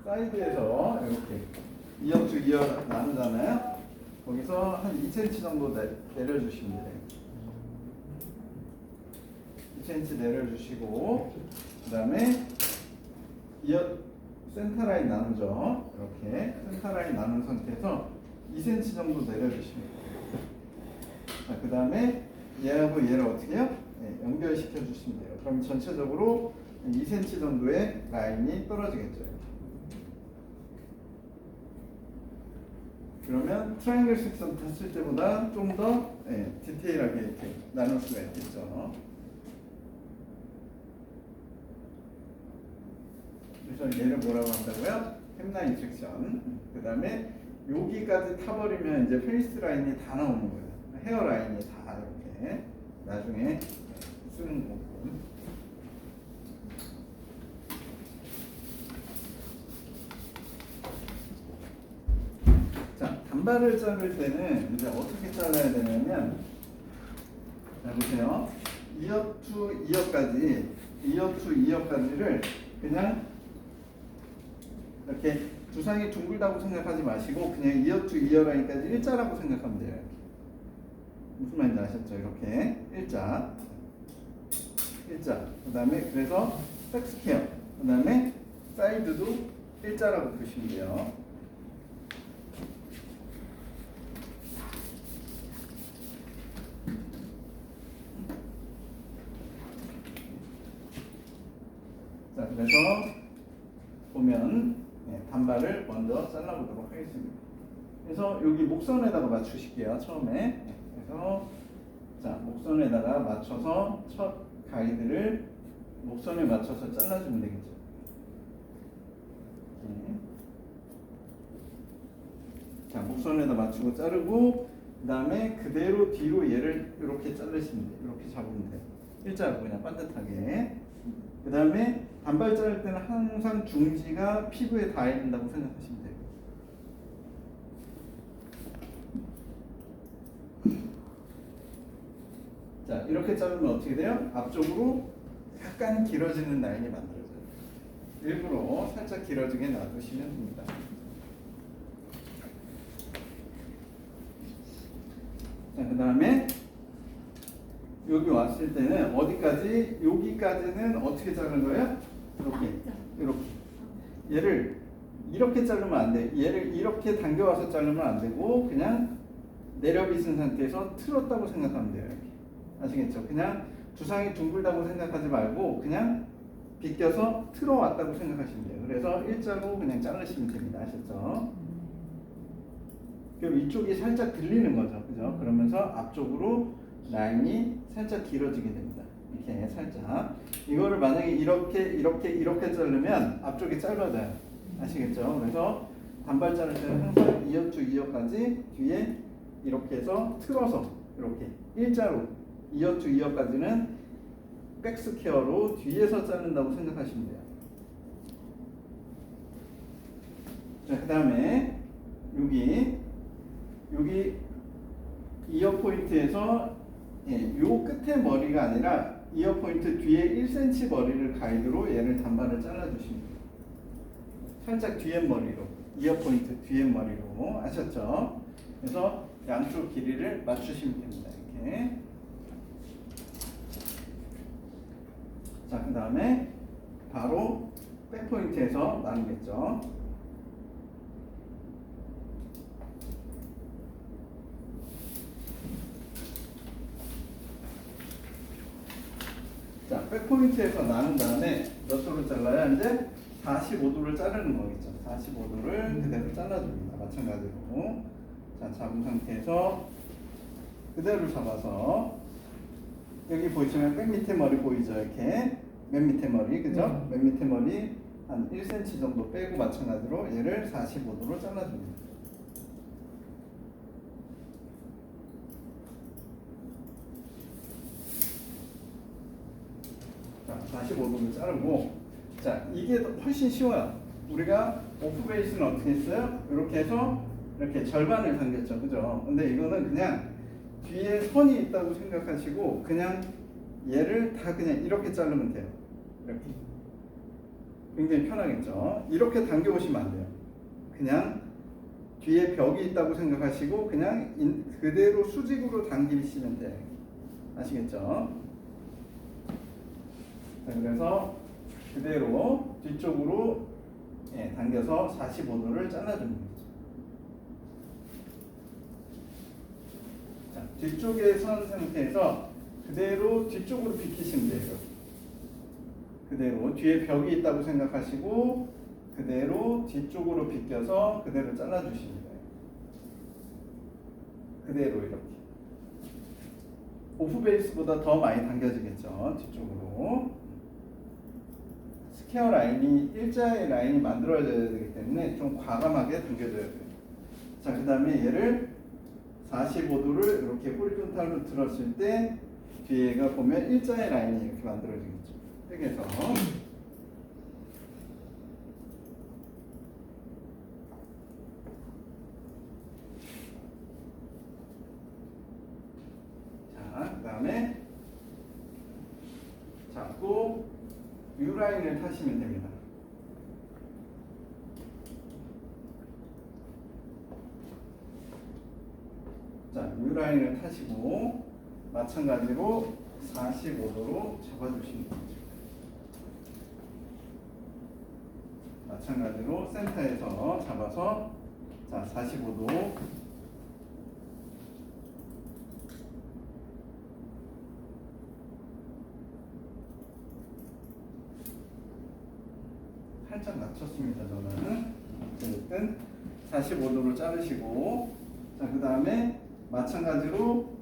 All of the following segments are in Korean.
사이드에서 이렇게 2엽 2엽 나누잖아요. 거기서 한 2cm 정도 내려주시면 돼요. 2cm 내려주시고 그 다음에 2엽 센터라인 나누죠. 이렇게 센터라인 나눈 상태에서 2cm 정도 내려주시면 돼요. 자, 그 다음에 얘하고 얘를 어떻게 해요? 네, 연결시켜 주시면 돼요. 그럼 전체적으로 2cm 정도의 라인이 떨어지겠죠. 그러면 트라이앵글 색선 탔을 때보다 좀 더 디테일하게 이렇게 나눌 수가 있겠죠. 그래서 얘를 뭐라고 한다고요? 햄라인 섹션. 그 다음에 여기까지 타버리면 이제 페이스 라인이 다 나오는 거예요. 헤어 라인이 다 이렇게 나중에 쓰는 거고. 자, 단발을 자를 때는 이제 어떻게 잘라야 되냐면, 자 보세요. 2엽 to 2엽까지, 2엽 to 2엽까지를 그냥 이렇게 두상이 둥글다고 생각하지 마시고 그냥 2엽 to 2엽 라인까지 일자라고 생각하면 돼요. 무슨 말인지 아셨죠? 이렇게 일자. 그 다음에 그래서 백스퀘어. 그 다음에 사이드도 일자라고 보시면 돼요. 자, 그래서 보면 단발을 먼저 잘라보도록 하겠습니다. 그래서 여기 목선에다가 맞추실게요. 처음에. 그래서 자, 목선에다가 맞춰서 첫 가이드를 목선에 맞춰서 잘라주면 되겠죠. 자, 목선에다 맞추고 자르고 그 다음에 그대로 뒤로 얘를 이렇게 자르시면 돼요. 이렇게 잡으면 돼요. 일자로 그냥 반듯하게. 그 다음에 단발 자를 때는 항상 중지가 피부에 닿아야 된다고 생각하시면 돼요. 자, 이렇게 자르면 어떻게 돼요? 앞쪽으로 약간 길어지는 라인이 만들어져요. 일부러 살짝 길어지게 놔두시면 됩니다. 자, 그 다음에 여기 왔을 때는 어디까지? 여기까지는 어떻게 자르는 거예요? 이렇게. 얘를 이렇게 자르면 안 돼. 얘를 이렇게 당겨와서 자르면 안 되고 그냥 내려빗은 상태에서 틀었다고 생각하면 돼요. 이렇게. 아시겠죠? 그냥 두상이 둥글다고 생각하지 말고 그냥 비껴서 틀어왔다고 생각하시면 돼요. 그래서 일자로 그냥 자르시면 됩니다. 아셨죠? 그럼 이쪽이 살짝 들리는 거죠. 그죠? 그러면서 앞쪽으로 라인이 살짝 길어지게 됩니다. 이렇게 살짝. 이거를 만약에 이렇게 자르면 앞쪽이 짧아져요. 아시겠죠? 그래서 단발 자를 때는 항상 2엽 to 2엽까지 뒤에 이렇게 해서 틀어서 이렇게 일자로 2엽 to 2엽까지는 백스퀘어로 뒤에서 자른다고 생각하시면 돼요. 자, 그 다음에 여기 2엽 포인트에서 요 끝에 머리가 아니라 이어 포인트 뒤에 1cm 머리를 가이드로 얘를 단발을 잘라주시면 돼요. 살짝 뒤에 머리로, 이어 포인트 뒤에 머리로. 아셨죠? 그래서 양쪽 길이를 맞추시면 됩니다. 이렇게. 자, 그 다음에 바로 백 포인트에서 나누겠죠. 자, 백포인트에서 나눈 다음에 몇 도를 잘라야 이제 45도를 자르는 거겠죠. 45도를 그대로 잘라줍니다. 마찬가지로. 자, 잡은 상태에서 그대로 잡아서 여기 보시면 맨 밑에 머리 보이죠? 이렇게 맨 밑에 머리, 그죠? 맨 밑에 머리 한 1cm 정도 빼고 마찬가지로 얘를 45도로 잘라줍니다. 자, 45도를 자르고, 자, 이게 훨씬 쉬워요. 우리가 오프 베이스는 어떻게 했어요? 이렇게 해서 이렇게 절반을 당겼죠, 그죠? 근데 이거는 그냥 뒤에 선이 있다고 생각하시고 그냥 얘를 다 그냥 이렇게 자르면 돼요. 이렇게. 굉장히 편하겠죠. 이렇게 당겨보시면 안 돼요. 그냥 뒤에 벽이 있다고 생각하시고 그냥 그대로 수직으로 당기시면 돼요. 아시겠죠? 자, 그래서 그대로 뒤쪽으로 당겨서 45도를 잘라줍니다. 자, 뒤쪽에 선 상태에서 그대로 뒤쪽으로 비키시면 돼요. 그대로 뒤에 벽이 있다고 생각하시고 그대로 뒤쪽으로 비껴서 그대로 잘라주시면 돼요. 그대로 이렇게. 오프 베이스보다 더 많이 당겨지겠죠. 뒤쪽으로. 스퀘어 라인이 일자의 라인이 만들어져야 되기 때문에 좀 과감하게 당겨줘야 돼요. 자, 그 다음에 얘를 45도를 이렇게 호리존탈로 들었을 때 뒤에가 보면 일자의 라인이 이렇게 만들어지겠죠. 여기에서 자, 그 다음에 잡고 U라인을 타시면 됩니다. 자, U라인을 타시고 마찬가지로 45도로 잡아주시면 됩니다. 마찬가지로 센터에서 잡아서 자 45도 살짝 낮췄습니다. 저는 어쨌든 45도로 자르시고 자 그 다음에 마찬가지로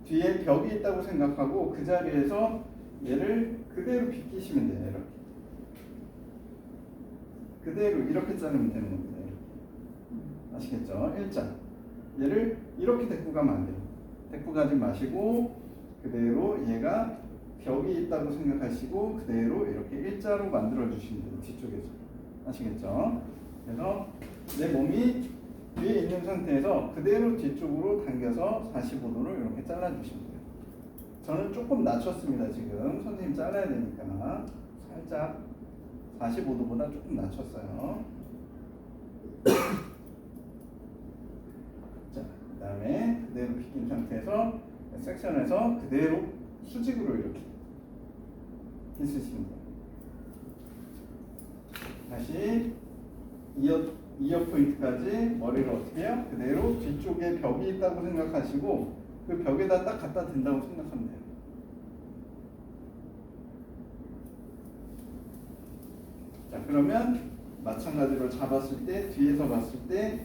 뒤에 벽이 있다고 생각하고 그 자리에서 얘를 그대로 비끼시면 돼요. 이렇게 그대로 이렇게 자르면 되는 겁니다. 아시겠죠? 일자 얘를 이렇게 데리고 가면 안 돼요. 데리고 가지 마시고 그대로 얘가 벽이 있다고 생각하시고 그대로 이렇게 일자로 만들어 주시면 돼요. 뒤쪽에서 아시겠죠? 그래서 내 몸이 뒤에 있는 상태에서 그대로 뒤쪽으로 당겨서 45도를 이렇게 잘라 주시면 돼요. 저는 조금 낮췄습니다. 지금 선생님 잘라야 되니까 살짝 45도보다 조금 낮췄어요. 자, 그 다음에 그대로 비긴 상태에서 섹션에서 그대로 수직으로 이렇게 있으시면 돼요. 다시 이어 포인트까지 머리를 어떻게 해요? 그대로 뒤쪽에 벽이 있다고 생각하시고 그 벽에다 딱 갖다 댄다고 생각하면 돼요. 자, 그러면 마찬가지로 잡았을 때 뒤에서 봤을 때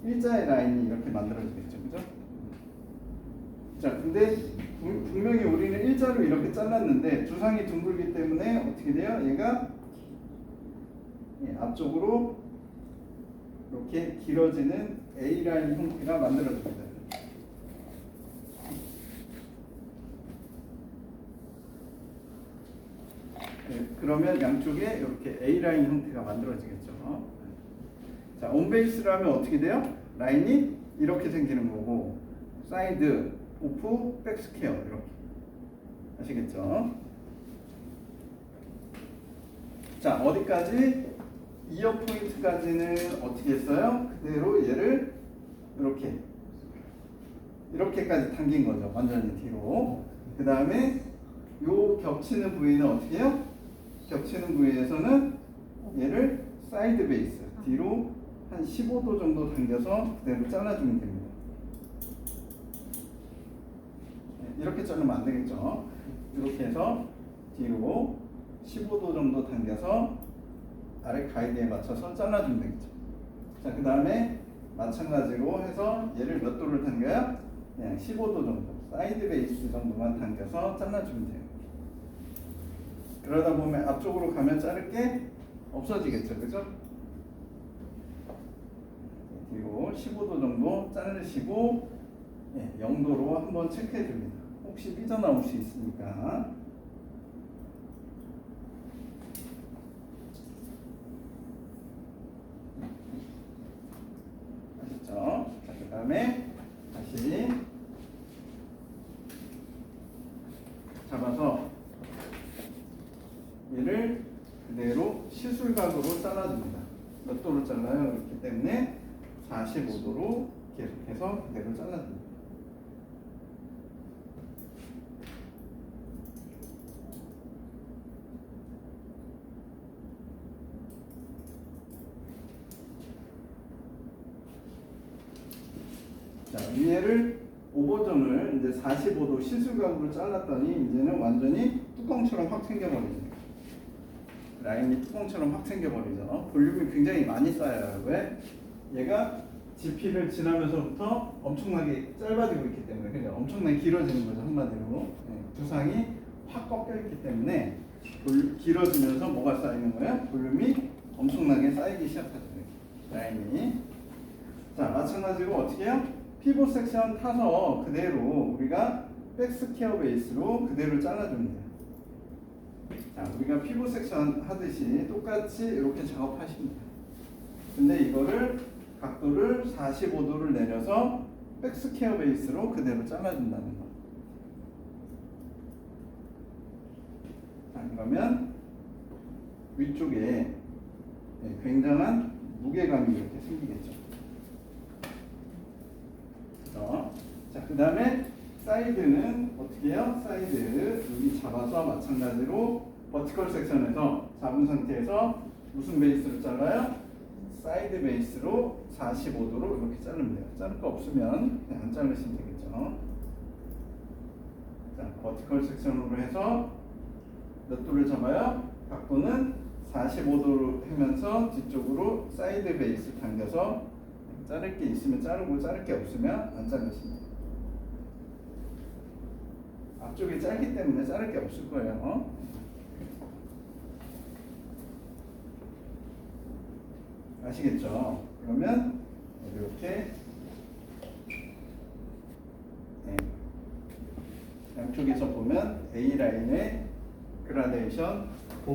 일자의 라인이 이렇게 만들어지겠죠. 그죠? 자, 근데 분명히 우리는 일자로 이렇게 잘랐는데 두상이 둥글기 때문에 어떻게 돼요? 얘가 앞쪽으로 이렇게 길어지는 A라인 형태가 만들어집니다. 네, 그러면 양쪽에 이렇게 A라인 형태가 만들어지겠죠. 자, 온베이스라면 어떻게 돼요? 라인이 이렇게 생기는 거고 사이드, 오프, 백스퀘어 이렇게 아시겠죠? 자, 어디까지? 이어 포인트까지는 어떻게 했어요? 그대로 얘를 이렇게까지 당긴 거죠. 완전히 뒤로. 그 다음에 요 겹치는 부위는 어떻게 해요? 겹치는 부위에서는 얘를 사이드 베이스 뒤로 한 15도 정도 당겨서 그대로 잘라주면 됩니다. 이렇게 자르면 안 되겠죠. 이렇게 해서 뒤로 15도 정도 당겨서 아래 가이드에 맞춰서 잘라주면 되겠죠. 자, 그 다음에 마찬가지로 해서 얘를 몇 도를 당겨요? 그냥 15도 정도, 사이드 베이스 정도만 당겨서 잘라주면 돼요. 그러다 보면 앞쪽으로 가면 자를 게 없어지겠죠, 그죠? 뒤로 15도 정도 자르시고 0도로 한번 체크해 줍니다. 혹시 삐져나올 수 있으니까. 아셨죠? 자, 그 다음에 다시 잡아서 얘를 그대로 시술각으로 60도로 잘라요. 그렇기 때문에 45도로 계속해서 그대로 잘라줍니다. 자, 위에를 오버존을 이제 45도 시술각으로 잘랐더니 이제는 완전히 뚜껑처럼 확 생겨버리죠. 라인이 뚜껑처럼 확 생겨버리죠. 볼륨이 굉장히 많이 쌓여요. 왜? 얘가 GP를 지나면서부터 엄청나게 짧아지고 있기 때문에, 그냥 엄청나게 길어지는 거죠. 한마디로. 네, 두상이 확 꺾여 있기 때문에 길어지면서 뭐가 쌓이는 거예요? 볼륨이 엄청나게 쌓이기 시작하죠. 라인이. 자, 마찬가지로 어떻게 해요? 피봇 섹션 타서 그대로 우리가 백스퀘어 베이스로 그대로 잘라줍니다. 자, 우리가 피봇 섹션 하듯이 똑같이 이렇게 작업하십니다. 근데 이거를 각도를 45도를 내려서 백스퀘어 베이스로 그대로 잘라준다는 거. 자, 그러면 위쪽에 굉장한 무게감이 이렇게 생기겠죠. 자, 그 다음에 사이드는 어떻게 해요? 사이드 여기 잡아서 마찬가지로 버티컬 섹션에서 잡은 상태에서 무슨 베이스로 잘라요? 사이드 베이스로 45도로 이렇게 자르면 돼요. 자를 거 없으면 그냥 안 자르시면 되겠죠. 자, 버티컬 섹션으로 해서 몇 도를 잡아요? 각도는 45도로 하면서 뒤쪽으로 사이드 베이스 당겨서 자를 게 있으면 자르고 자를 게 없으면 안 자르시면 돼요. 앞쪽이 짧기 때문에 자를 게 없을 거예요. 아시겠죠? 그러면 이렇게 양쪽에서 보면 A 라인의 그라데이션